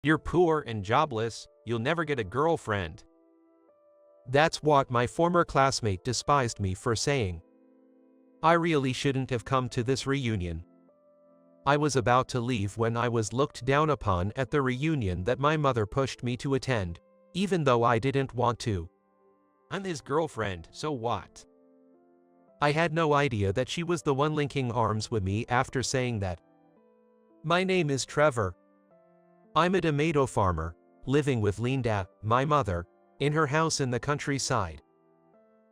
You're poor and jobless, you'll never get a girlfriend. That's what my former classmate despised me for saying. I really shouldn't have come to this reunion. I was about to leave when I was looked down upon at the reunion that my mother pushed me to attend, even though I didn't want to. I'm his girlfriend, so what? I had no idea that she was the one linking arms with me after saying that. My name is Trevor. I'm a tomato farmer, living with Linda, my mother, in her house in the countryside.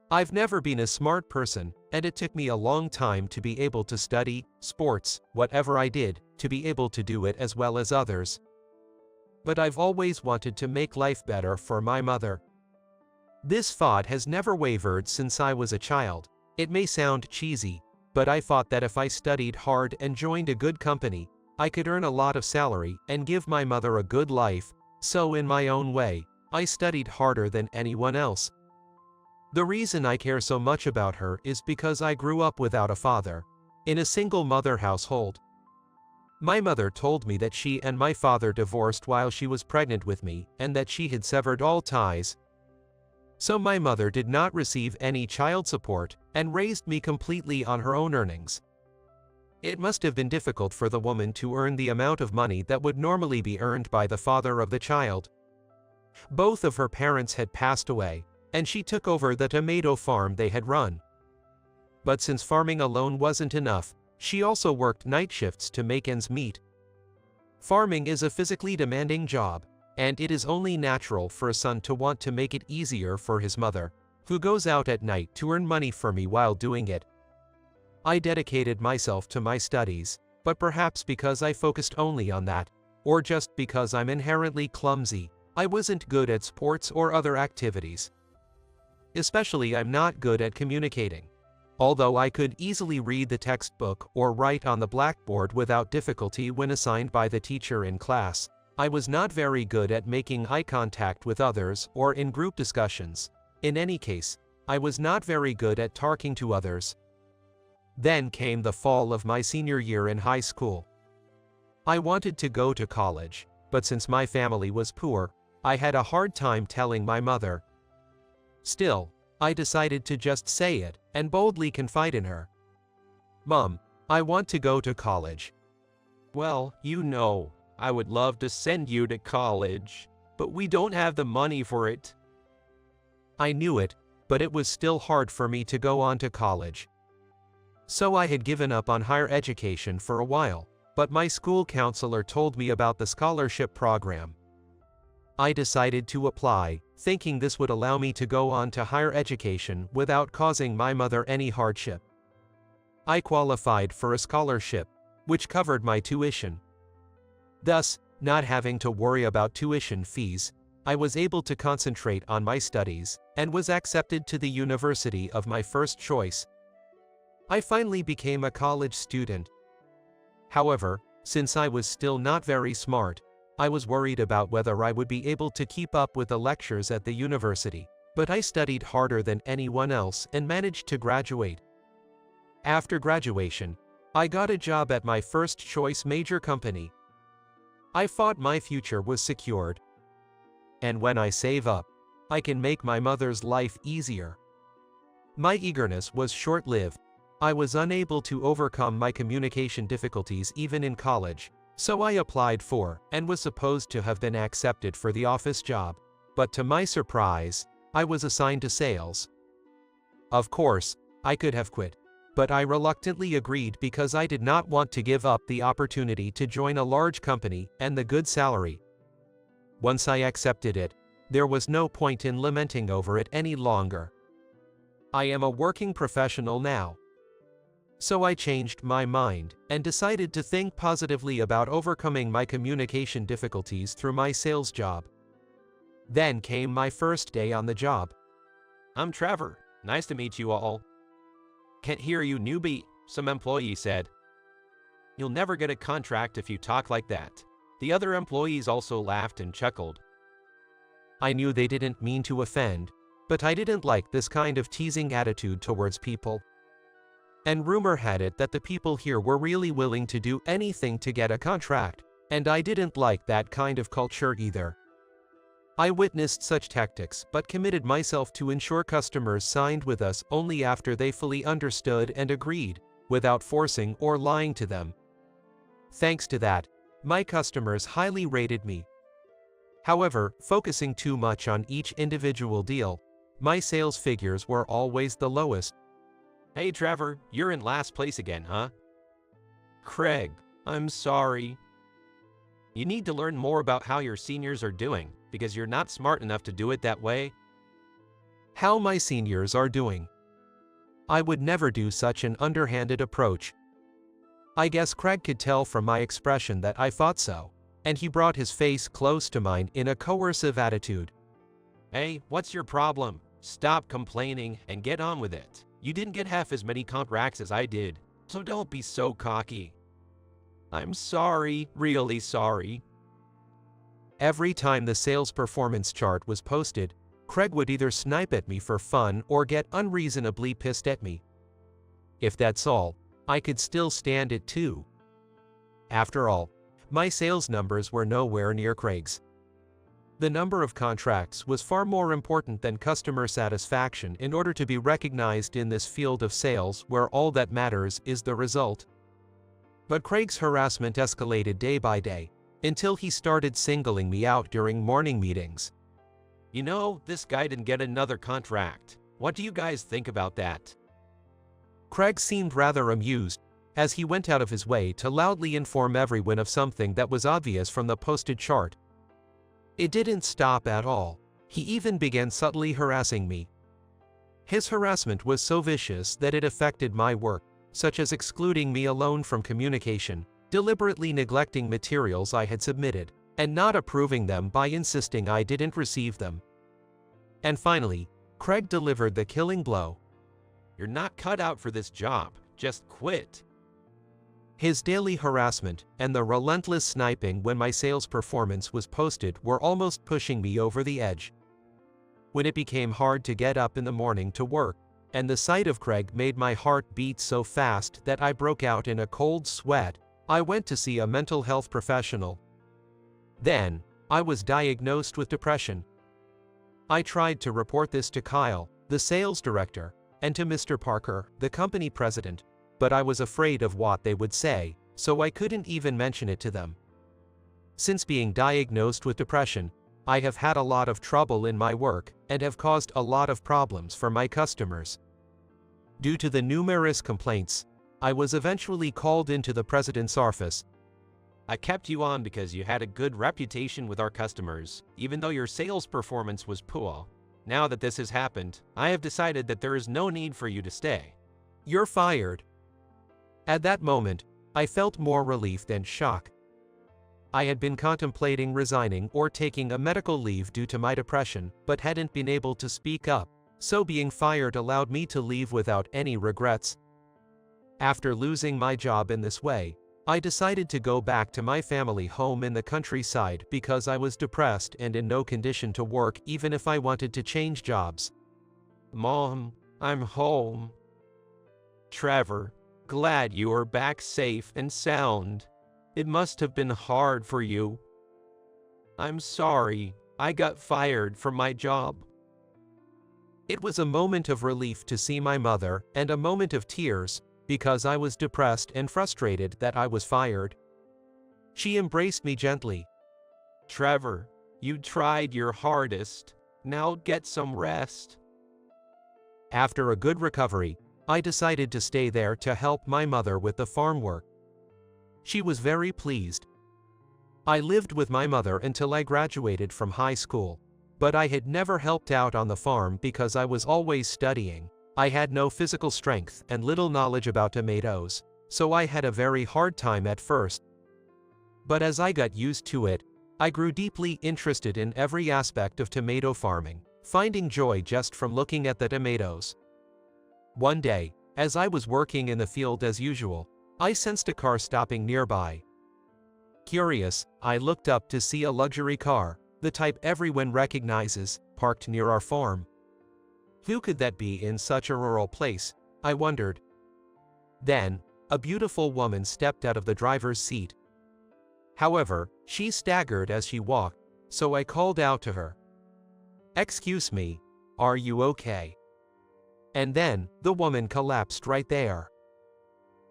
I've never been a smart person, and it took me a long time to be able to study, sports, whatever I did, to be able to do it as well as others. But I've always wanted to make life better for my mother. This thought has never wavered since I was a child. It may sound cheesy, but I thought that if I studied hard and joined a good company, I could earn a lot of salary and give my mother a good life, so in my own way, I studied harder than anyone else. The reason I care so much about her is because I grew up without a father, in a single mother household. My mother told me that she and my father divorced while she was pregnant with me and that she had severed all ties. So my mother did not receive any child support and raised me completely on her own earnings. It must have been difficult for the woman to earn the amount of money that would normally be earned by the father of the child. Both of her parents had passed away, and she took over the tomato farm they had run. But since farming alone wasn't enough, she also worked night shifts to make ends meet. Farming is a physically demanding job, and it is only natural for a son to want to make it easier for his mother, who goes out at night to earn money for me while doing it. I dedicated myself to my studies, but perhaps because I focused only on that, or just because I'm inherently clumsy, I wasn't good at sports or other activities. Especially I'm not good at communicating. Although I could easily read the textbook or write on the blackboard without difficulty when assigned by the teacher in class, I was not very good at making eye contact with others or in group discussions. In any case, I was not very good at talking to others. Then came the fall of my senior year in high school. I wanted to go to college, but since my family was poor, I had a hard time telling my mother. Still, I decided to just say it and boldly confide in her. Mom, I want to go to college. Well, I would love to send you to college, but we don't have the money for it. I knew it, but it was still hard for me to go on to college. So I had given up on higher education for a while, but my school counselor told me about the scholarship program. I decided to apply, thinking this would allow me to go on to higher education without causing my mother any hardship. I qualified for a scholarship, which covered my tuition. Thus, not having to worry about tuition fees, I was able to concentrate on my studies and was accepted to the university of my first choice. I finally became a college student. However, since I was still not very smart, I was worried about whether I would be able to keep up with the lectures at the university, but I studied harder than anyone else and managed to graduate. After graduation, I got a job at my first choice major company. I thought my future was secured. And when I save up, I can make my mother's life easier. My eagerness was short-lived. I was unable to overcome my communication difficulties even in college, so I applied for and was supposed to have been accepted for the office job, but to my surprise, I was assigned to sales. Of course, I could have quit, but I reluctantly agreed because I did not want to give up the opportunity to join a large company and the good salary. Once I accepted it, there was no point in lamenting over it any longer. I am a working professional now. So I changed my mind and decided to think positively about overcoming my communication difficulties through my sales job. Then came my first day on the job. I'm Trevor. Nice to meet you all. Can't hear you, newbie, some employee said. You'll never get a contract if you talk like that. The other employees also laughed and chuckled. I knew they didn't mean to offend, but I didn't like this kind of teasing attitude towards people. And rumor had it that the people here were really willing to do anything to get a contract, And I didn't like that kind of culture either. I witnessed such tactics but committed myself to ensure customers signed with us only after they fully understood and agreed, without forcing or lying to them. Thanks to that, my customers highly rated me. However, focusing too much on each individual deal, my sales figures were always the lowest. Hey Trevor, you're in last place again, huh? Craig, I'm sorry. You need to learn more about how your seniors are doing, because you're not smart enough to do it that way. How my seniors are doing. I would never do such an underhanded approach. I guess Craig could tell from my expression that I thought so, and he brought his face close to mine in a coercive attitude. Hey, what's your problem? Stop complaining and get on with it. You didn't get half as many contracts as I did, so don't be so cocky. I'm sorry, really sorry. Every time the sales performance chart was posted, Craig would either snipe at me for fun or get unreasonably pissed at me. If that's all, I could still stand it too. After all, my sales numbers were nowhere near Craig's. The number of contracts was far more important than customer satisfaction in order to be recognized in this field of sales where all that matters is the result. But Craig's harassment escalated day by day, until he started singling me out during morning meetings. You know, this guy didn't get another contract. What do you guys think about that? Craig seemed rather amused, as he went out of his way to loudly inform everyone of something that was obvious from the posted chart. It didn't stop at all. He even began subtly harassing me. His harassment was so vicious that it affected my work, such as excluding me alone from communication, deliberately neglecting materials I had submitted, and not approving them by insisting I didn't receive them. And finally, Craig delivered the killing blow. You're not cut out for this job. Just quit. His daily harassment and the relentless sniping when my sales performance was posted were almost pushing me over the edge. When it became hard to get up in the morning to work, and the sight of Craig made my heart beat so fast that I broke out in a cold sweat, I went to see a mental health professional. Then, I was diagnosed with depression. I tried to report this to Kyle, the sales director, and to Mr. Parker, the company president, but I was afraid of what they would say, so I couldn't even mention it to them. Since being diagnosed with depression, I have had a lot of trouble in my work and have caused a lot of problems for my customers. Due to the numerous complaints, I was eventually called into the president's office. I kept you on because you had a good reputation with our customers, even though your sales performance was poor. Now that this has happened, I have decided that there is no need for you to stay. You're fired. At that moment, I felt more relief than shock. I had been contemplating resigning or taking a medical leave due to my depression, but hadn't been able to speak up, so being fired allowed me to leave without any regrets. After losing my job in this way, I decided to go back to my family home in the countryside because I was depressed and in no condition to work even if I wanted to change jobs. Mom, I'm home. Trevor, glad you are back safe and sound. It must have been hard for you. I'm sorry, I got fired from my job. It was a moment of relief to see my mother and a moment of tears, because I was depressed and frustrated that I was fired. She embraced me gently. Trevor, you tried your hardest. Now get some rest. After a good recovery, I decided to stay there to help my mother with the farm work. She was very pleased. I lived with my mother until I graduated from high school, but I had never helped out on the farm because I was always studying. I had no physical strength and little knowledge about tomatoes, so I had a very hard time at first. But as I got used to it, I grew deeply interested in every aspect of tomato farming, finding joy just from looking at the tomatoes. One day, as I was working in the field as usual, I sensed a car stopping nearby. Curious, I looked up to see a luxury car, the type everyone recognizes, parked near our farm. Who could that be in such a rural place? I wondered. Then, a beautiful woman stepped out of the driver's seat. However, she staggered as she walked, so I called out to her. "Excuse me, are you okay?" And then, the woman collapsed right there.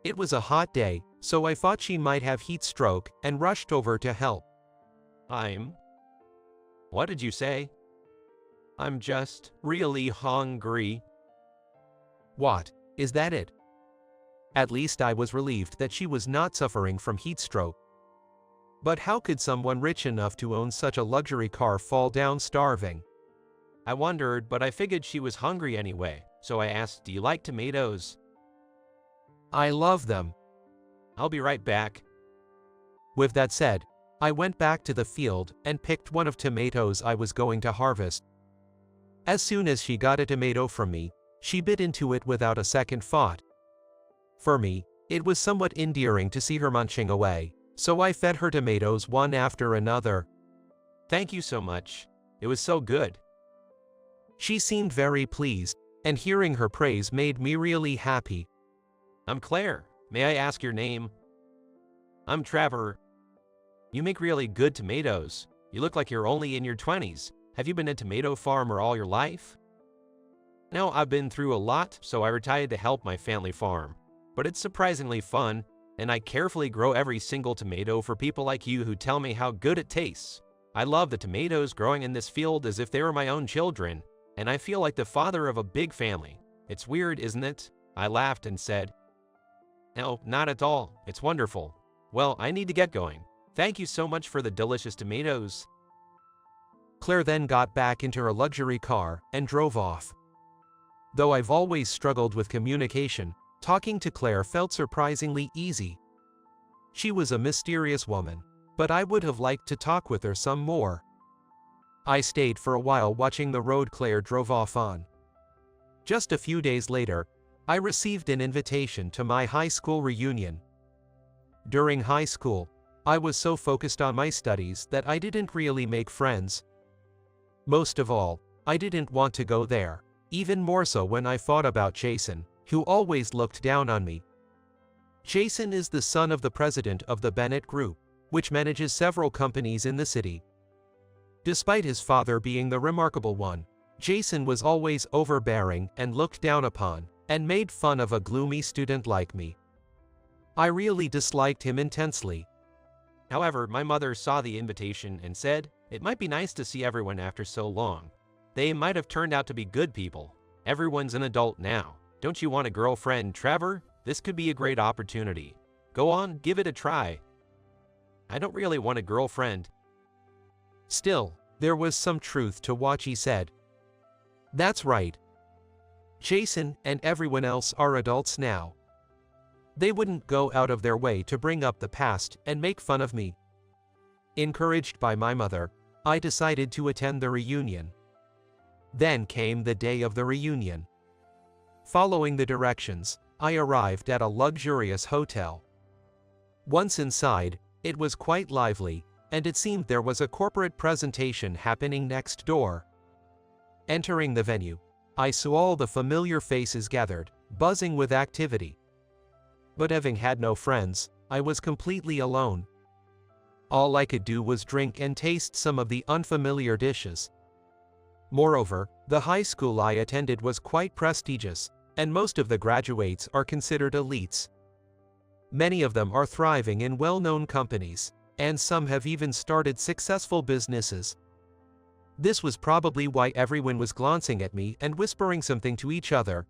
It was a hot day, so I thought she might have heat stroke and rushed over to help. What did you say? I'm just really hungry. What, is that it? At least I was relieved that she was not suffering from heat stroke. But how could someone rich enough to own such a luxury car fall down starving? I wondered, but I figured she was hungry anyway, so I asked, do you like tomatoes? I love them. I'll be right back. With that said, I went back to the field and picked one of tomatoes I was going to harvest. As soon as she got a tomato from me, she bit into it without a second thought. For me, it was somewhat endearing to see her munching away, so I fed her tomatoes one after another. Thank you so much. It was so good. She seemed very pleased, and hearing her praise made me really happy. I'm Claire. May I ask your name? I'm Trevor. You make really good tomatoes. You look like you're only in your 20s. Have you been a tomato farmer all your life? No, I've been through a lot, so I retired to help my family farm. But it's surprisingly fun, and I carefully grow every single tomato for people like you who tell me how good it tastes. I love the tomatoes growing in this field as if they were my own children, and I feel like the father of a big family. It's weird, isn't it? I laughed and said, No, not at all. It's wonderful. Well, I need to get going. Thank you so much for the delicious tomatoes. Claire then got back into her luxury car and drove off. Though I've always struggled with communication, talking to Claire felt surprisingly easy. She was a mysterious woman, but I would have liked to talk with her some more. I stayed for a while watching the road Claire drove off on. Just a few days later, I received an invitation to my high school reunion. During high school, I was so focused on my studies that I didn't really make friends. Most of all, I didn't want to go there, even more so when I thought about Jason, who always looked down on me. Jason is the son of the president of the Bennett Group, which manages several companies in the city. Despite his father being the remarkable one, Jason was always overbearing and looked down upon, and made fun of a gloomy student like me. I really disliked him intensely. However, my mother saw the invitation and said, it might be nice to see everyone after so long. They might have turned out to be good people. Everyone's an adult now. Don't you want a girlfriend, Trevor? This could be a great opportunity. Go on, give it a try. I don't really want a girlfriend. Still, there was some truth to what she said. That's right. Jason and everyone else are adults now. They wouldn't go out of their way to bring up the past and make fun of me. Encouraged by my mother, I decided to attend the reunion. Then came the day of the reunion. Following the directions, I arrived at a luxurious hotel. Once inside, it was quite lively, and it seemed there was a corporate presentation happening next door. Entering the venue, I saw all the familiar faces gathered, buzzing with activity. But having had no friends, I was completely alone. All I could do was drink and taste some of the unfamiliar dishes. Moreover, the high school I attended was quite prestigious, and most of the graduates are considered elites. Many of them are thriving in well-known companies, and some have even started successful businesses. This was probably why everyone was glancing at me and whispering something to each other.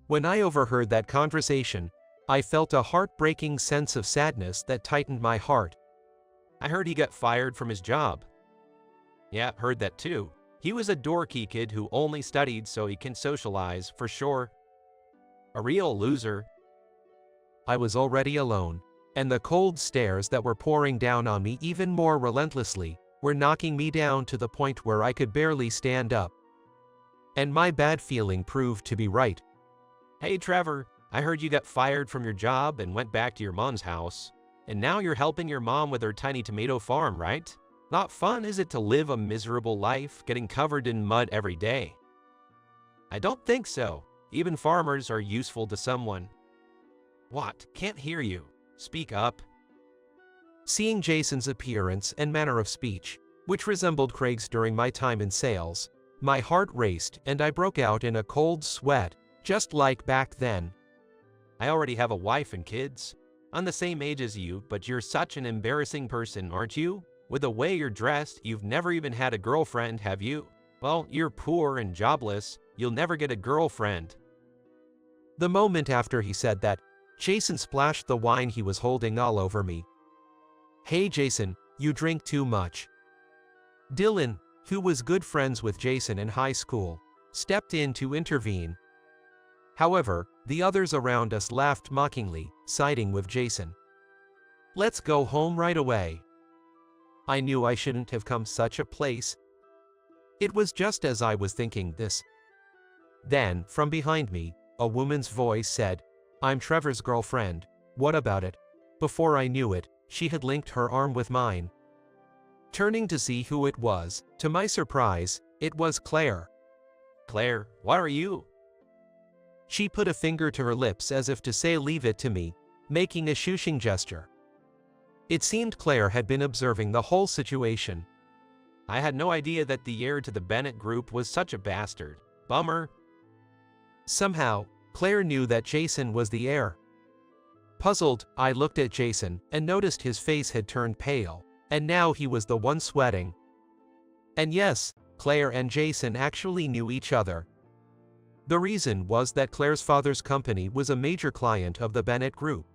When I overheard that conversation, I felt a heartbreaking sense of sadness that tightened my heart. I heard he got fired from his job. Yeah, heard that too. He was a dorky kid who only studied so he can socialize, for sure. A real loser. I was already alone, and the cold stares that were pouring down on me even more relentlessly were knocking me down to the point where I could barely stand up. And my bad feeling proved to be right. Hey Trevor, I heard you got fired from your job and went back to your mom's house. And now you're helping your mom with her tiny tomato farm, right? Not fun, is it, to live a miserable life, getting covered in mud every day? I don't think so. Even farmers are useful to someone. What? Can't hear you. Speak up. Seeing Jason's appearance and manner of speech, which resembled Craig's during my time in sales, my heart raced and I broke out in a cold sweat, just like back then. I already have a wife and kids. I'm the same age as you, but you're such an embarrassing person, aren't you? With the way you're dressed, you've never even had a girlfriend, have you? Well, you're poor and jobless. You'll never get a girlfriend. The moment after he said that, Jason splashed the wine he was holding all over me. Hey Jason, you drink too much. Dylan, who was good friends with Jason in high school, stepped in to intervene. However, the others around us laughed mockingly, siding with Jason. Let's go home right away. I knew I shouldn't have come such a place. It was just as I was thinking this. Then, from behind me, a woman's voice said, I'm Trevor's girlfriend, what about it? Before I knew it, she had linked her arm with mine. Turning to see who it was, to my surprise, it was Claire. Claire, what are you? She put a finger to her lips as if to say leave it to me, making a shushing gesture. It seemed Claire had been observing the whole situation. I had no idea that the heir to the Bennett group was such a bastard. Bummer. Somehow, Claire knew that Jason was the heir. Puzzled, I looked at Jason and noticed his face had turned pale, and now he was the one sweating. And yes, Claire and Jason actually knew each other. The reason was that Claire's father's company was a major client of the Bennett group.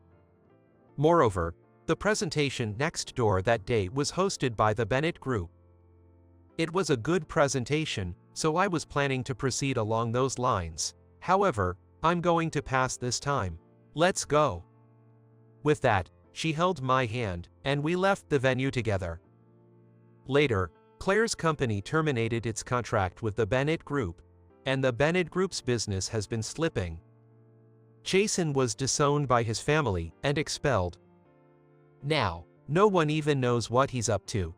Moreover, the presentation next door that day was hosted by the Bennett group. It was a good presentation, so I was planning to proceed along those lines. However, I'm going to pass this time. Let's go. With that, she held my hand, and we left the venue together. Later, Claire's company terminated its contract with the Bennett group, and the Bennett group's business has been slipping. Jason was disowned by his family and expelled. Now, no one even knows what he's up to.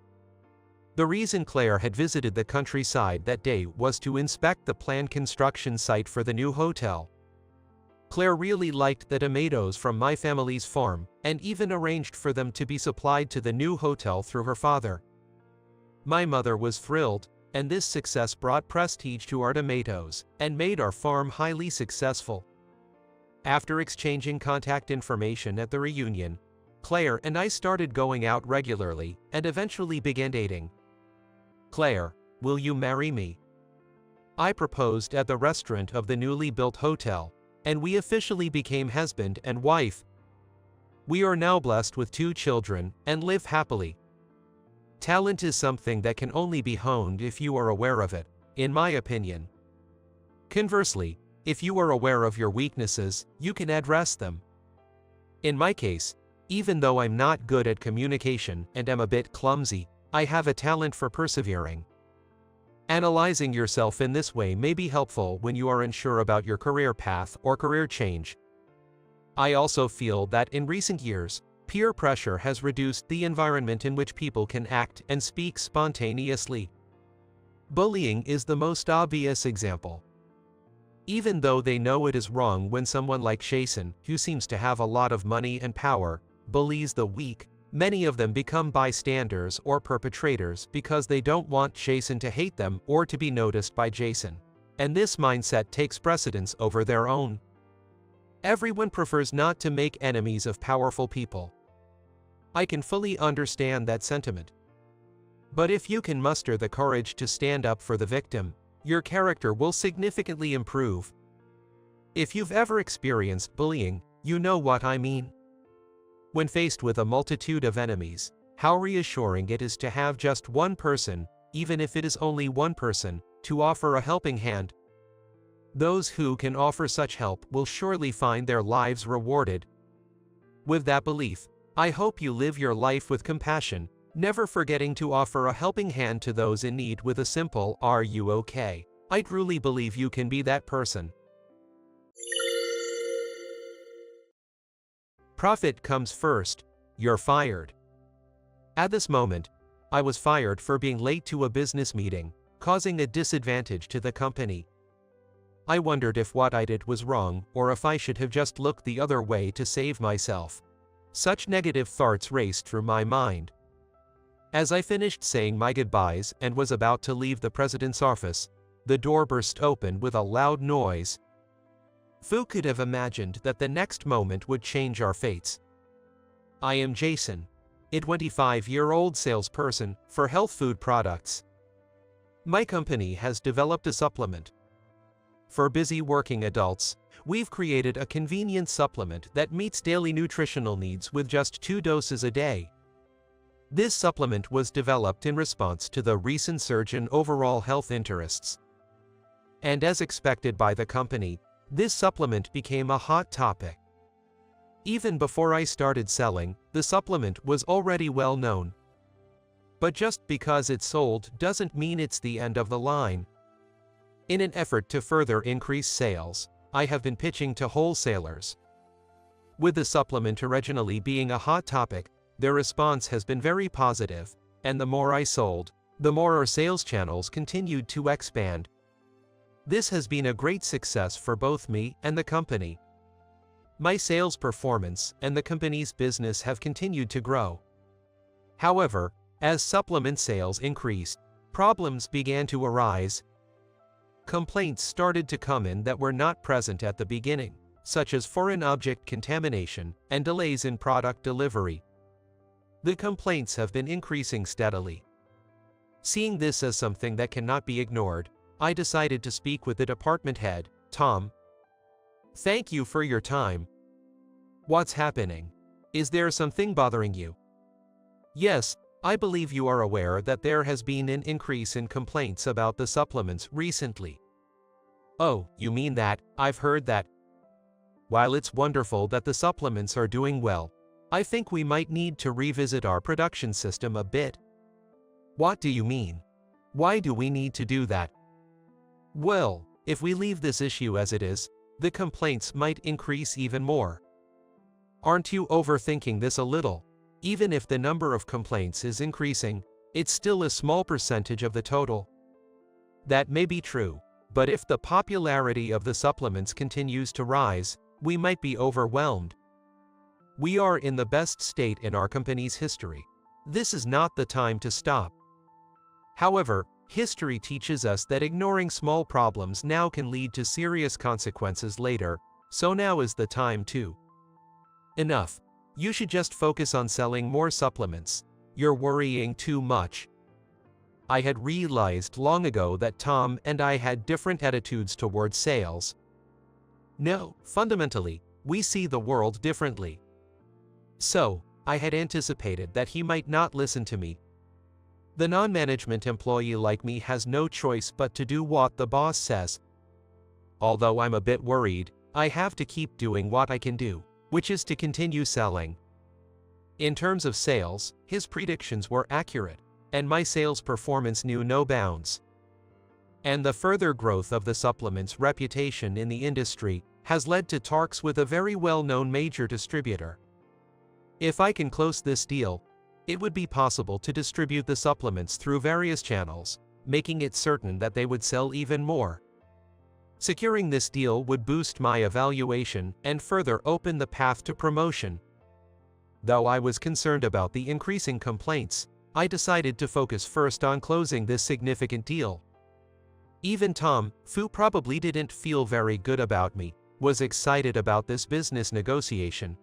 The reason Claire had visited the countryside that day was to inspect the planned construction site for the new hotel. Claire really liked the tomatoes from my family's farm, and even arranged for them to be supplied to the new hotel through her father. My mother was thrilled, and this success brought prestige to our tomatoes, and made our farm highly successful. After exchanging contact information at the reunion, Claire and I started going out regularly, and eventually began dating. Claire, will you marry me? I proposed at the restaurant of the newly built hotel, and we officially became husband and wife. We are now blessed with 2 children, and live happily. Talent is something that can only be honed if you are aware of it, in my opinion. Conversely, if you are aware of your weaknesses, you can address them. In my case, even though I'm not good at communication and am a bit clumsy, I have a talent for persevering. Analyzing yourself in this way may be helpful when you are unsure about your career path or career change. I also feel that in recent years, peer pressure has reduced the environment in which people can act and speak spontaneously. Bullying is the most obvious example. Even though they know it is wrong when someone like Jason, who seems to have a lot of money and power, bullies the weak, many of them become bystanders or perpetrators because they don't want Jason to hate them or to be noticed by Jason. And this mindset takes precedence over their own. Everyone prefers not to make enemies of powerful people. I can fully understand that sentiment. But if you can muster the courage to stand up for the victim, your character will significantly improve. If you've ever experienced bullying, you know what I mean. When faced with a multitude of enemies, how reassuring it is to have just one person, even if it is only one person, to offer a helping hand. Those who can offer such help will surely find their lives rewarded. With that belief, I hope you live your life with compassion, never forgetting to offer a helping hand to those in need with a simple "Are you okay?" I truly believe you can be that person. Profit comes first, you're fired. At this moment, I was fired for being late to a business meeting, causing a disadvantage to the company. I wondered if what I did was wrong or if I should have just looked the other way to save myself. Such negative thoughts raced through my mind. As I finished saying my goodbyes and was about to leave the president's office, the door burst open with a loud noise. Who could have imagined that the next moment would change our fates? I am Jason, a 25-year-old salesperson for health food products. My company has developed a supplement. For busy working adults, we've created a convenient supplement that meets daily nutritional needs with just 2 doses a day. This supplement was developed in response to the recent surge in overall health interests. And as expected by the company, this supplement became a hot topic. Even before I started selling, the supplement was already well known. But just because it's sold doesn't mean it's the end of the line. In an effort to further increase sales, I have been pitching to wholesalers. With the supplement originally being a hot topic, their response has been very positive, and the more I sold, the more our sales channels continued to expand. This has been a great success for both me and the company. My sales performance and the company's business have continued to grow. However, as supplement sales increased, problems began to arise. Complaints started to come in that were not present at the beginning, such as foreign object contamination and delays in product delivery. The complaints have been increasing steadily. Seeing this as something that cannot be ignored, I decided to speak with the department head, Tom. Thank you for your time. What's happening? Is there something bothering you? Yes, I believe you are aware that there has been an increase in complaints about the supplements recently. Oh, you mean that? I've heard that. While it's wonderful that the supplements are doing well, I think we might need to revisit our production system a bit. What do you mean? Why do we need to do that? Well, if we leave this issue as it is, the complaints might increase even more. Aren't you overthinking this a little? Even if the number of complaints is increasing, it's still a small percentage of the total. That may be true, but if the popularity of the supplements continues to rise, we might be overwhelmed. We are in the best state in our company's history. This is not the time to stop. However, history teaches us that ignoring small problems now can lead to serious consequences later, so now is the time to. Enough. You should just focus on selling more supplements. You're worrying too much. I had realized long ago that Tom and I had different attitudes towards sales. No, fundamentally, we see the world differently. So, I had anticipated that he might not listen to me. The non-management employee like me has no choice but to do what the boss says. Although I'm a bit worried, I have to keep doing what I can do, which is to continue selling. In terms of sales, his predictions were accurate, and my sales performance knew no bounds. And the further growth of the supplement's reputation in the industry has led to talks with a very well-known major distributor. If I can close this deal, it would be possible to distribute the supplements through various channels, making it certain that they would sell even more. Securing this deal would boost my evaluation and further open the path to promotion. Though I was concerned about the increasing complaints, I decided to focus first on closing this significant deal. Even Tom, who probably didn't feel very good about me, was excited about this business negotiation.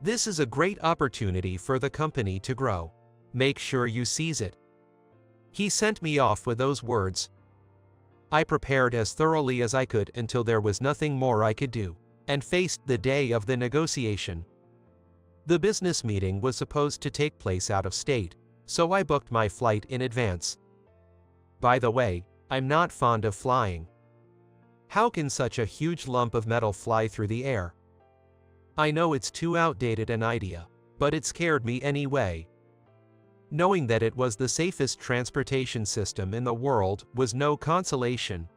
This is a great opportunity for the company to grow. Make sure you seize it. He sent me off with those words. I prepared as thoroughly as I could until there was nothing more I could do, and faced the day of the negotiation. The business meeting was supposed to take place out of state, so I booked my flight in advance. By the way, I'm not fond of flying. How can such a huge lump of metal fly through the air? I know it's too outdated an idea, but it scared me anyway. Knowing that it was the safest transportation system in the world was no consolation.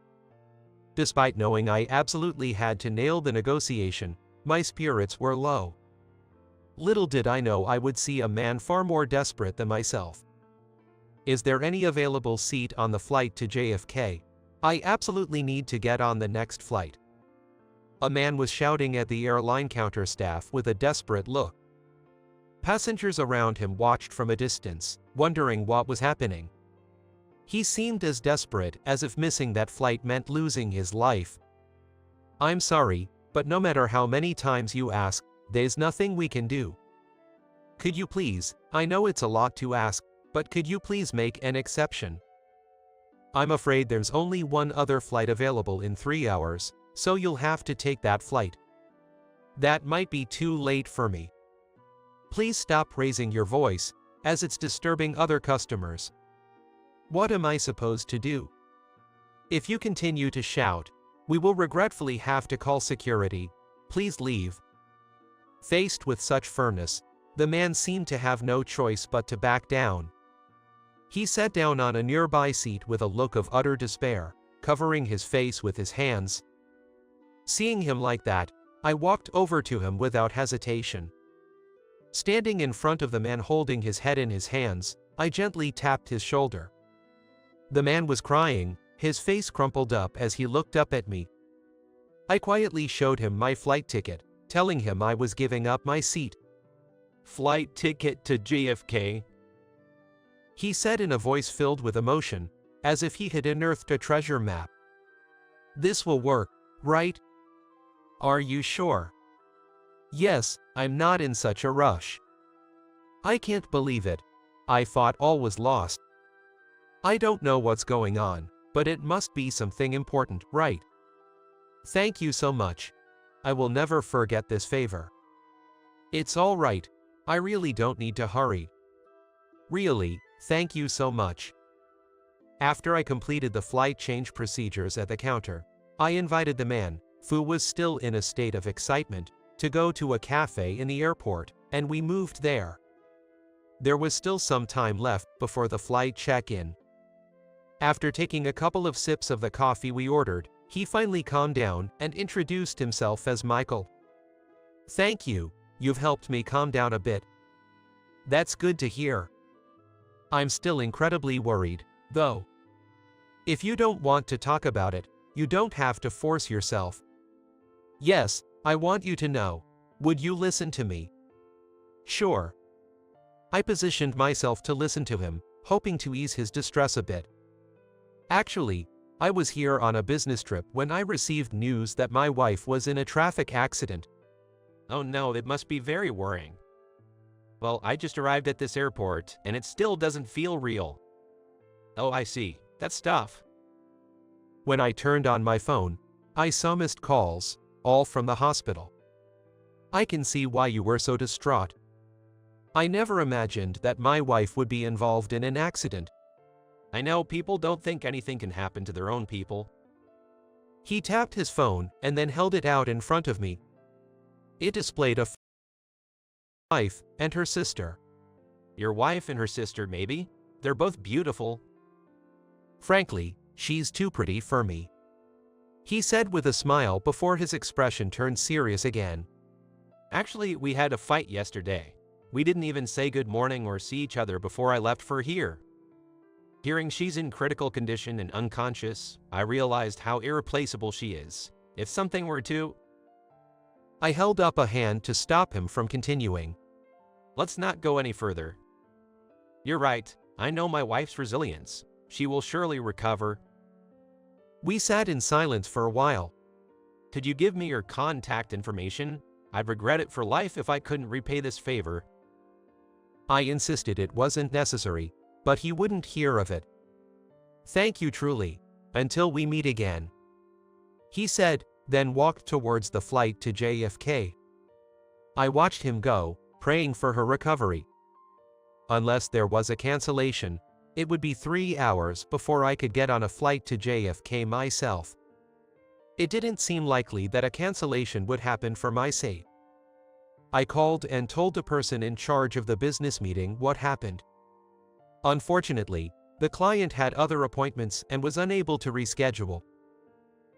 Despite knowing I absolutely had to nail the negotiation, my spirits were low. Little did I know I would see a man far more desperate than myself. Is there any available seat on the flight to JFK? I absolutely need to get on the next flight. A man was shouting at the airline counter staff with a desperate look. Passengers around him watched from a distance, wondering what was happening. He seemed as desperate as if missing that flight meant losing his life. "I'm sorry, but no matter how many times you ask, there's nothing we can do. Could you please, I know it's a lot to ask, but could you please make an exception? I'm afraid there's only one other flight available in 3 hours, so you'll have to take that flight. That might be too late for me. Please stop raising your voice, as it's disturbing other customers. What am I supposed to do? If you continue to shout, we will regretfully have to call security. Please leave." Faced with such firmness, the man seemed to have no choice but to back down. He sat down on a nearby seat with a look of utter despair, covering his face with his hands. Seeing him like that, I walked over to him without hesitation. Standing in front of the man holding his head in his hands, I gently tapped his shoulder. The man was crying, his face crumpled up as he looked up at me. I quietly showed him my flight ticket, telling him I was giving up my seat. "Flight ticket to JFK?" He said in a voice filled with emotion, as if he had unearthed a treasure map. "This will work, right? Are you sure?" "Yes, I'm not in such a rush." I can't believe it. I thought all was lost. I don't know what's going on, but it must be something important, right? Thank you so much. I will never forget this favor. It's all right. I really don't need to hurry. Really, thank you so much. After I completed the flight change procedures at the counter, I invited the man, who was still in a state of excitement, to go to a cafe in the airport, and we moved there. There was still some time left before the flight check-in. After taking a couple of sips of the coffee we ordered, he finally calmed down and introduced himself as Michael. "Thank you, you've helped me calm down a bit." "That's good to hear. I'm still incredibly worried, though. If you don't want to talk about it, you don't have to force yourself." "Yes, I want you to know. Would you listen to me?" "Sure." I positioned myself to listen to him, hoping to ease his distress a bit. "Actually, I was here on a business trip when I received news that my wife was in a traffic accident." "Oh no, it must be very worrying." "Well, I just arrived at this airport, and it still doesn't feel real." "Oh, I see. That's tough." When I turned on my phone, I saw missed calls, all from the hospital. "I can see why you were so distraught. I never imagined that my wife would be involved in an accident." "I know people don't think anything can happen to their own people." He tapped his phone and then held it out in front of me. It displayed a wife and her sister. "Your wife and her sister, maybe? They're both beautiful." "Frankly, she's too pretty for me," he said with a smile before his expression turned serious again. "Actually, we had a fight yesterday. We didn't even say good morning or see each other before I left for here. Hearing she's in critical condition and unconscious, I realized how irreplaceable she is. If something were to..." I held up a hand to stop him from continuing. "Let's not go any further. You're right, I know my wife's resilience. She will surely recover." We sat in silence for a while. "Could you give me your contact information? I'd regret it for life if I couldn't repay this favor." I insisted it wasn't necessary, but he wouldn't hear of it. "Thank you truly. Until we meet again," he said, then walked towards the flight to JFK. I watched him go, praying for her recovery. Unless there was a cancellation, it would be 3 hours before I could get on a flight to JFK myself. It didn't seem likely that a cancellation would happen for my sake. I called and told the person in charge of the business meeting what happened. Unfortunately, the client had other appointments and was unable to reschedule.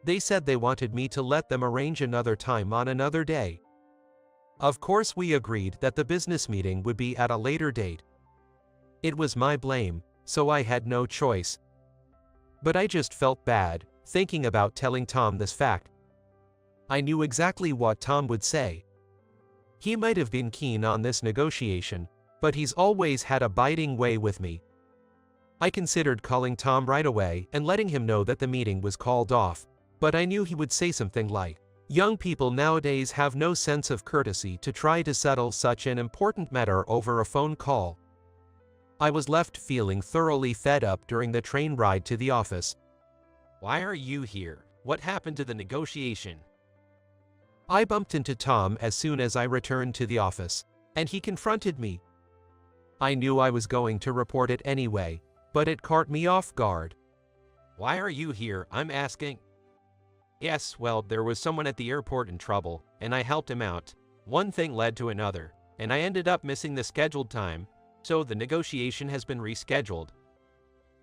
They said they wanted me to let them arrange another time on another day. Of course, we agreed that the business meeting would be at a later date. It was my blame, so I had no choice. But I just felt bad, thinking about telling Tom this fact. I knew exactly what Tom would say. He might have been keen on this negotiation, but he's always had a biting way with me. I considered calling Tom right away and letting him know that the meeting was called off, but I knew he would say something like, "Young people nowadays have no sense of courtesy to try to settle such an important matter over a phone call." I was left feeling thoroughly fed up during the train ride to the office. Why are you here? What happened to the negotiation? I bumped into Tom as soon as I returned to the office, and he confronted me. I knew I was going to report it anyway, but it caught me off guard. Why are you here, I'm asking? Yes, well, there was someone at the airport in trouble, and I helped him out. One thing led to another, and I ended up missing the scheduled time, so the negotiation has been rescheduled.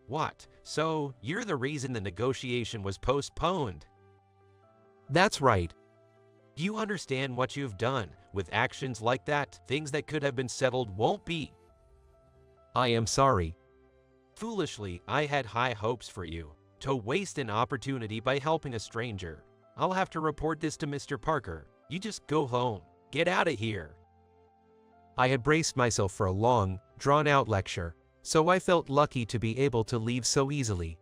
What? So, you're the reason the negotiation was postponed? That's right. Do you understand what you've done? With actions like that, things that could have been settled won't be. I am sorry. Foolishly, I had high hopes for you. To waste an opportunity by helping a stranger. I'll have to report this to Mr. Parker. You just go home. Get out of here. I had braced myself for a long, drawn-out lecture, so I felt lucky to be able to leave so easily.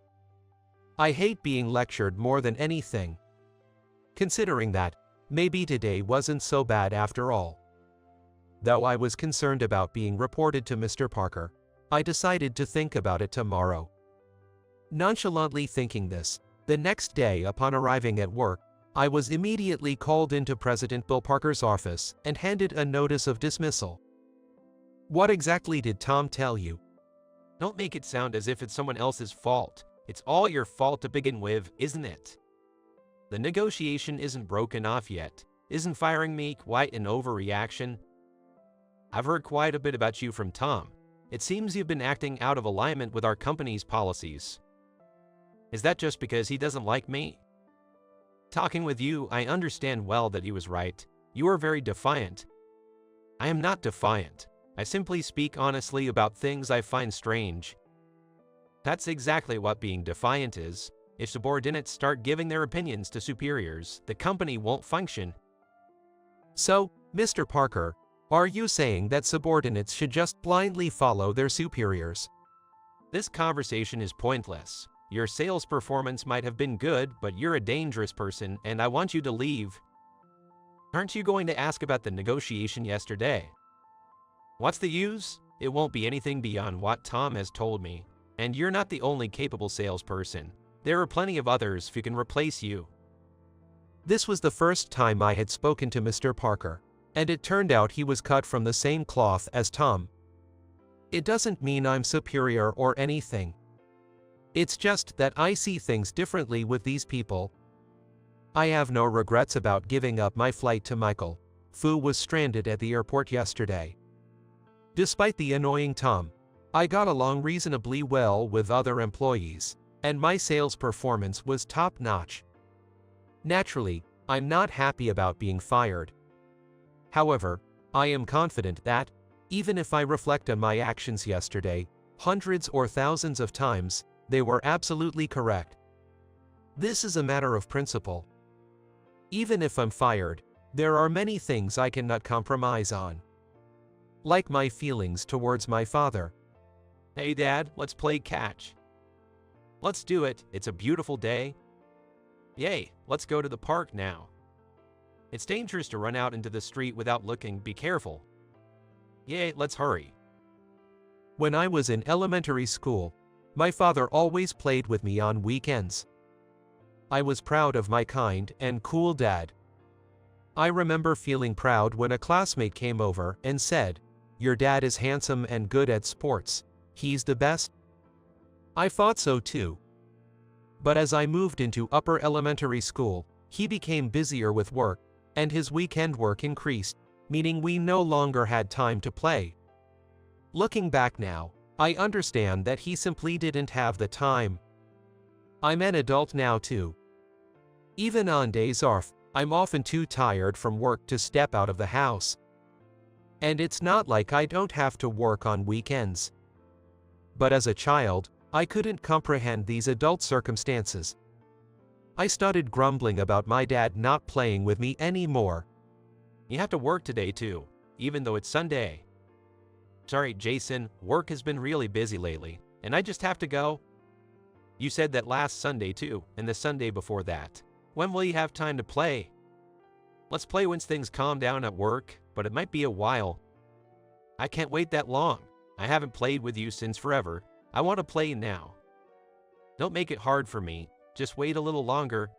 I hate being lectured more than anything. Considering that, maybe today wasn't so bad after all. Though I was concerned about being reported to Mr. Parker, I decided to think about it tomorrow. Nonchalantly thinking this, the next day upon arriving at work, I was immediately called into President Bill Parker's office and handed a notice of dismissal. What exactly did Tom tell you? Don't make it sound as if it's someone else's fault. It's all your fault to begin with, isn't it? The negotiation isn't broken off yet. Isn't firing me quite an overreaction? I've heard quite a bit about you from Tom. It seems you've been acting out of alignment with our company's policies. Is that just because he doesn't like me? Talking with you, I understand well that he was right. You are very defiant. I am not defiant. I simply speak honestly about things I find strange. That's exactly what being defiant is. If subordinates start giving their opinions to superiors, the company won't function. So, Mr. Parker, are you saying that subordinates should just blindly follow their superiors? This conversation is pointless. Your sales performance might have been good, but you're a dangerous person and I want you to leave. Aren't you going to ask about the negotiation yesterday? What's the use? It won't be anything beyond what Tom has told me. And you're not the only capable salesperson. There are plenty of others who can replace you. This was the first time I had spoken to Mr. Parker, and it turned out he was cut from the same cloth as Tom. It doesn't mean I'm superior or anything. It's just that I see things differently with these people. I have no regrets about giving up my flight to Michael, who was stranded at the airport yesterday. Despite the annoying Tom, I got along reasonably well with other employees, and my sales performance was top-notch. Naturally, I'm not happy about being fired. However, I am confident that, even if I reflect on my actions yesterday, hundreds or thousands of times, they were absolutely correct. This is a matter of principle. Even if I'm fired, there are many things I cannot compromise on. Like my feelings towards my father. Hey Dad, let's play catch. Let's do it, it's a beautiful day. Yay, let's go to the park now. It's dangerous to run out into the street without looking, be careful. Yay, let's hurry. When I was in elementary school, my father always played with me on weekends. I was proud of my kind and cool dad. I remember feeling proud when a classmate came over and said, "Your dad is handsome and good at sports. He's the best." I thought so too. But as I moved into upper elementary school, he became busier with work, and his weekend work increased, meaning we no longer had time to play. Looking back now, I understand that he simply didn't have the time. I'm an adult now too. Even on days off, I'm often too tired from work to step out of the house. And it's not like I don't have to work on weekends. But as a child, I couldn't comprehend these adult circumstances. I started grumbling about my dad not playing with me anymore. You have to work today too, even though it's Sunday. Sorry, Jason, work has been really busy lately, and I just have to go. You said that last Sunday too, and the Sunday before that. When will you have time to play? Let's play once things calm down at work, but it might be a while. I can't wait that long. I haven't played with you since forever. I want to play now. Don't make it hard for me. Just wait a little longer.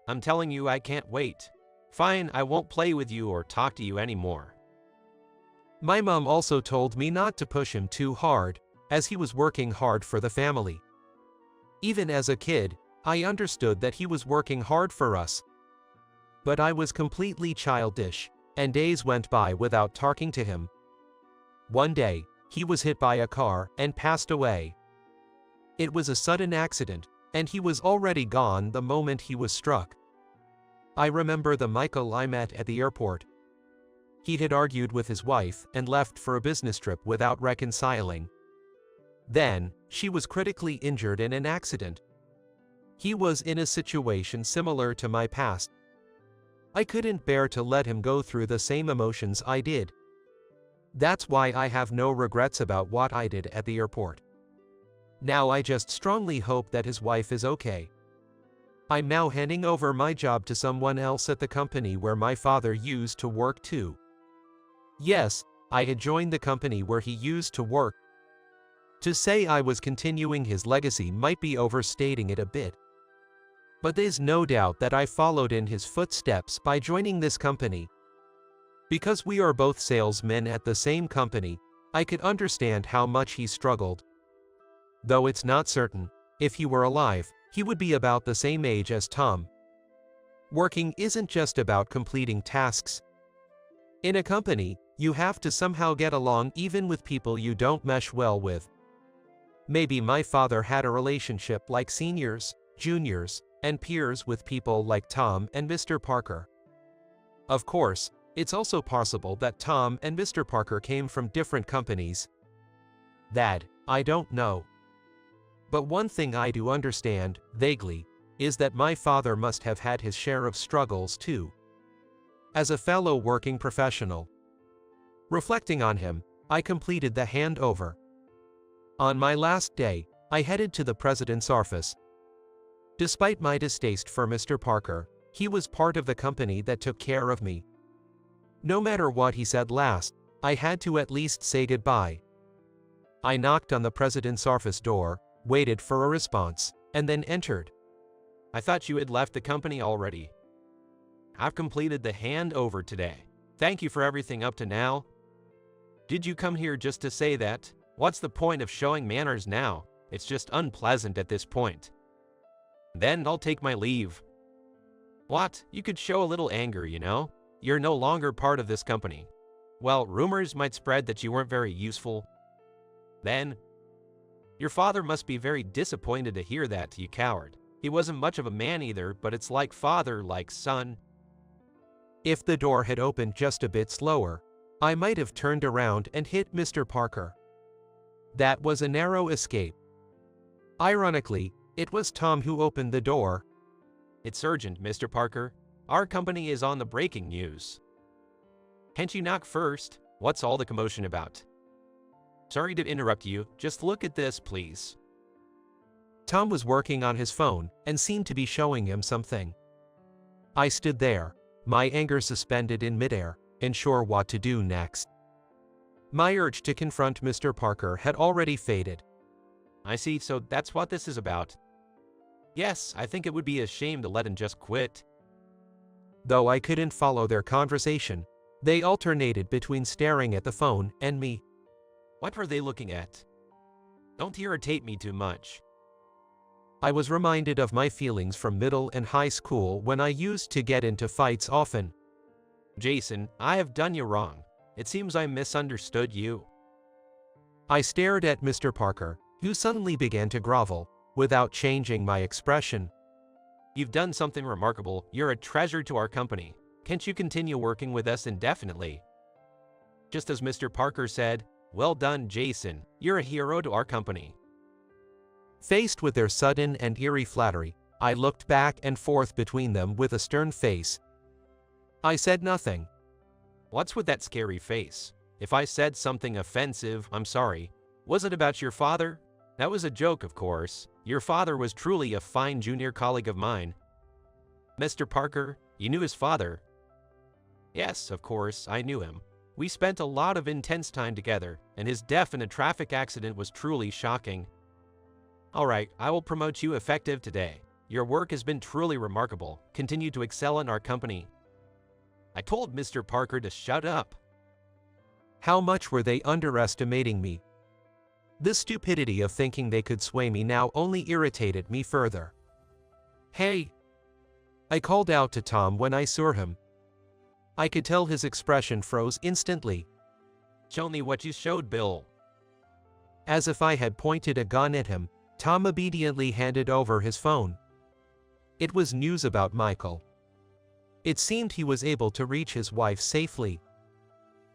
I'm telling you I can't wait. Fine, I won't play with you or talk to you anymore. My mom also told me not to push him too hard, as he was working hard for the family. Even as a kid, I understood that he was working hard for us. But I was completely childish, and days went by without talking to him. One day, he was hit by a car and passed away. It was a sudden accident, and he was already gone the moment he was struck. I remember the Michael I met at the airport. He had argued with his wife and left for a business trip without reconciling. Then, she was critically injured in an accident. He was in a situation similar to my past. I couldn't bear to let him go through the same emotions I did. That's why I have no regrets about what I did at the airport. Now I just strongly hope that his wife is okay. I'm now handing over my job to someone else at the company where my father used to work too. Yes, I had joined the company where he used to work. To say I was continuing his legacy might be overstating it a bit. But there's no doubt that I followed in his footsteps by joining this company. Because we are both salesmen at the same company, I could understand how much he struggled. Though it's not certain, if he were alive, he would be about the same age as Tom. Working isn't just about completing tasks. In a company, you have to somehow get along even with people you don't mesh well with. Maybe my father had a relationship like seniors, juniors, and peers with people like Tom and Mr. Parker. Of course, it's also possible that Tom and Mr. Parker came from different companies. That, I don't know. But one thing I do understand, vaguely, is that my father must have had his share of struggles too. As a fellow working professional. Reflecting on him, I completed the handover. On my last day, I headed to the president's office. Despite my distaste for Mr. Parker, he was part of the company that took care of me. No matter what he said last, I had to at least say goodbye. I knocked on the president's office door, waited for a response, and then entered. I thought you had left the company already. I've completed the handover today. Thank you for everything up to now. Did you come here just to say that? What's the point of showing manners now? It's just unpleasant at this point. Then I'll take my leave. What? You could show a little anger, you know? You're no longer part of this company. Well, rumors might spread that you weren't very useful. Then, your father must be very disappointed to hear that, you coward. He wasn't much of a man either, but it's like father, like son. If the door had opened just a bit slower, I might have turned around and hit Mr. Parker. That was a narrow escape. Ironically, it was Tom who opened the door. It's urgent, Mr. Parker. Our company is on the breaking news. Can't you knock first? What's all the commotion about? Sorry to interrupt you, just look at this, please. Tom was working on his phone and seemed to be showing him something. I stood there, my anger suspended in midair, unsure what to do next. My urge to confront Mr. Parker had already faded. I see, so that's what this is about. Yes, I think it would be a shame to let him just quit. Though I couldn't follow their conversation, they alternated between staring at the phone and me. What were they looking at? Don't irritate me too much. I was reminded of my feelings from middle and high school when I used to get into fights often. Jason, I have done you wrong. It seems I misunderstood you. I stared at Mr. Parker, who suddenly began to grovel, without changing my expression. You've done something remarkable. You're a treasure to our company. Can't you continue working with us indefinitely? Just as Mr. Parker said, well done, Jason. You're a hero to our company. Faced with their sudden and eerie flattery, I looked back and forth between them with a stern face. I said nothing. What's with that scary face? If I said something offensive, I'm sorry. Was it about your father? That was a joke, of course. Your father was truly a fine junior colleague of mine. Mr. Parker, you knew his father? Yes, of course, I knew him. We spent a lot of intense time together, and his death in a traffic accident was truly shocking. All right, I will promote you effective today. Your work has been truly remarkable. Continue to excel in our company. I told Mr. Parker to shut up. How much were they underestimating me? The stupidity of thinking they could sway me now only irritated me further. Hey! I called out to Tom when I saw him. I could tell his expression froze instantly. Show me what you showed, Bill. As if I had pointed a gun at him, Tom obediently handed over his phone. It was news about Michael. It seemed he was able to reach his wife safely.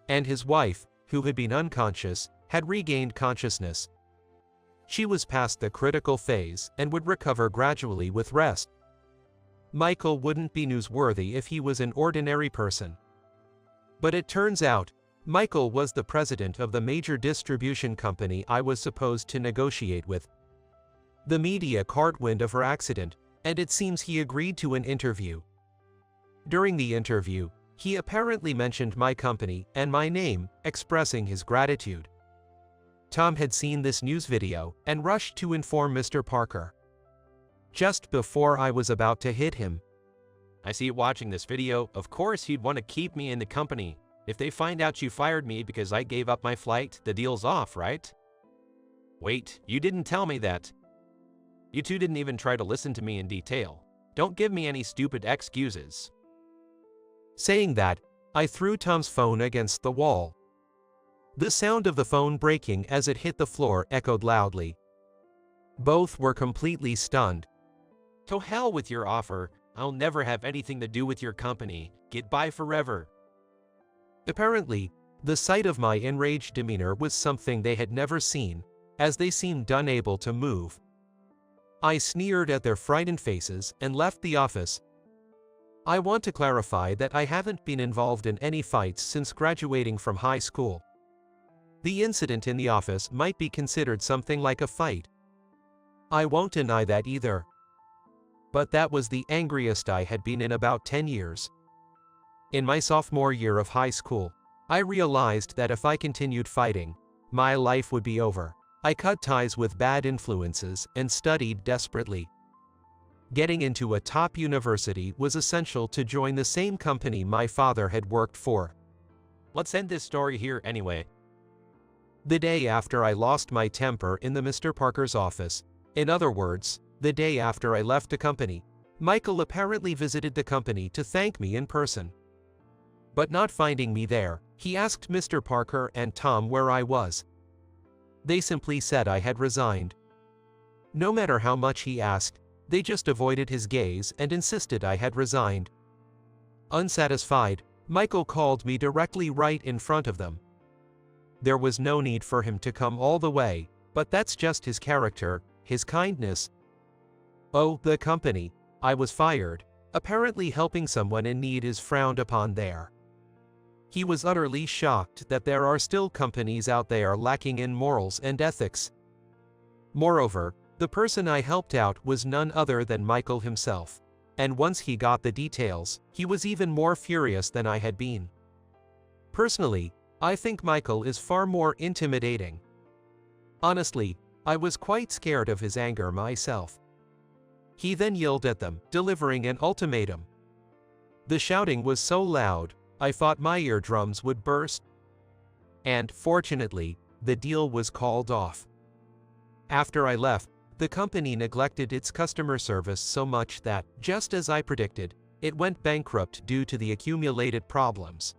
And his wife, who had been unconscious, had regained consciousness. She was past the critical phase and would recover gradually with rest. Michael wouldn't be newsworthy if he was an ordinary person. But it turns out, Michael was the president of the major distribution company I was supposed to negotiate with. The media caught wind of her accident, and it seems he agreed to an interview. During the interview, he apparently mentioned my company and my name, expressing his gratitude. Tom had seen this news video and rushed to inform Mr. Parker. Just before I was about to hit him. I see you watching this video. Of course you'd want to keep me in the company. If they find out you fired me because I gave up my flight, the deal's off, right? Wait, you didn't tell me that. You two didn't even try to listen to me in detail. Don't give me any stupid excuses. Saying that, I threw Tom's phone against the wall. The sound of the phone breaking as it hit the floor echoed loudly. Both were completely stunned. To hell with your offer. I'll never have anything to do with your company. Goodbye forever. Apparently, the sight of my enraged demeanor was something they had never seen, as they seemed unable to move. I sneered at their frightened faces and left the office. I want to clarify that I haven't been involved in any fights since graduating from high school. The incident in the office might be considered something like a fight. I won't deny that either. But that was the angriest I had been in about 10 years. In my sophomore year of high school, I realized that if I continued fighting, my life would be over. I cut ties with bad influences and studied desperately. Getting into a top university was essential to join the same company my father had worked for. Let's end this story here anyway. The day after I lost my temper in the Mr. Parker's office, in other words, the day after I left the company, Michael apparently visited the company to thank me in person. But not finding me there, he asked Mr. Parker and Tom where I was. They simply said I had resigned. No matter how much he asked, they just avoided his gaze and insisted I had resigned. Unsatisfied, Michael called me directly right in front of them. There was no need for him to come all the way, but that's just his character, his kindness. Oh, the company. I was fired. Apparently helping someone in need is frowned upon there. He was utterly shocked that there are still companies out there lacking in morals and ethics. Moreover, the person I helped out was none other than Michael himself, and once he got the details, he was even more furious than I had been. Personally, I think Michael is far more intimidating. Honestly, I was quite scared of his anger myself. He then yelled at them, delivering an ultimatum. The shouting was so loud, I thought my eardrums would burst. And, fortunately, the deal was called off. After I left, the company neglected its customer service so much that, just as I predicted, it went bankrupt due to the accumulated problems.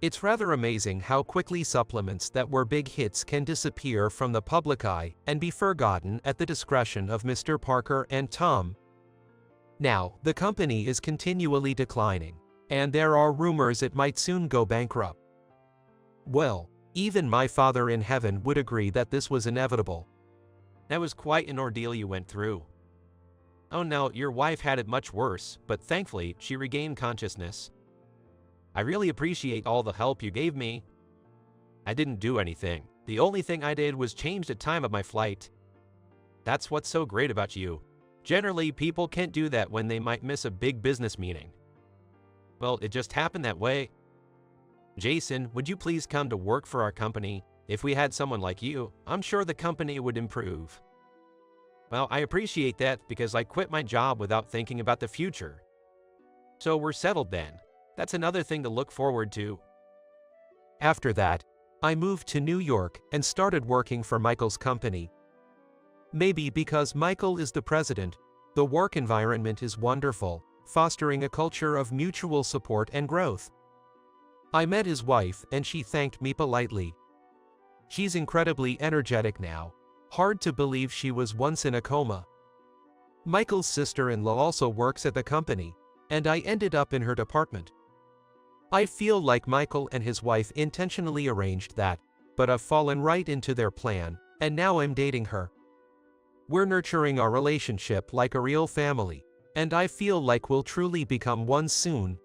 It's rather amazing how quickly supplements that were big hits can disappear from the public eye and be forgotten at the discretion of Mr. Parker and Tom. Now, the company is continually declining, and there are rumors it might soon go bankrupt. Well, even my Father in heaven would agree that this was inevitable. That was quite an ordeal you went through. Oh no, your wife had it much worse, but thankfully she regained consciousness. I really appreciate all the help you gave me. I didn't do anything. The only thing I did was change the time of my flight. That's what's so great about you. Generally, people can't do that when they might miss a big business meeting. Well, it just happened that way. Jason, would you please come to work for our company? If we had someone like you, I'm sure the company would improve. Well, I appreciate that because I quit my job without thinking about the future. So we're settled then. That's another thing to look forward to. After that, I moved to New York and started working for Michael's company. Maybe because Michael is the president, the work environment is wonderful, fostering a culture of mutual support and growth. I met his wife and she thanked me politely. She's incredibly energetic now. Hard to believe she was once in a coma. Michael's sister-in-law also works at the company, and I ended up in her department. I feel like Michael and his wife intentionally arranged that, but I've fallen right into their plan, and now I'm dating her. We're nurturing our relationship like a real family, and I feel like we'll truly become one soon,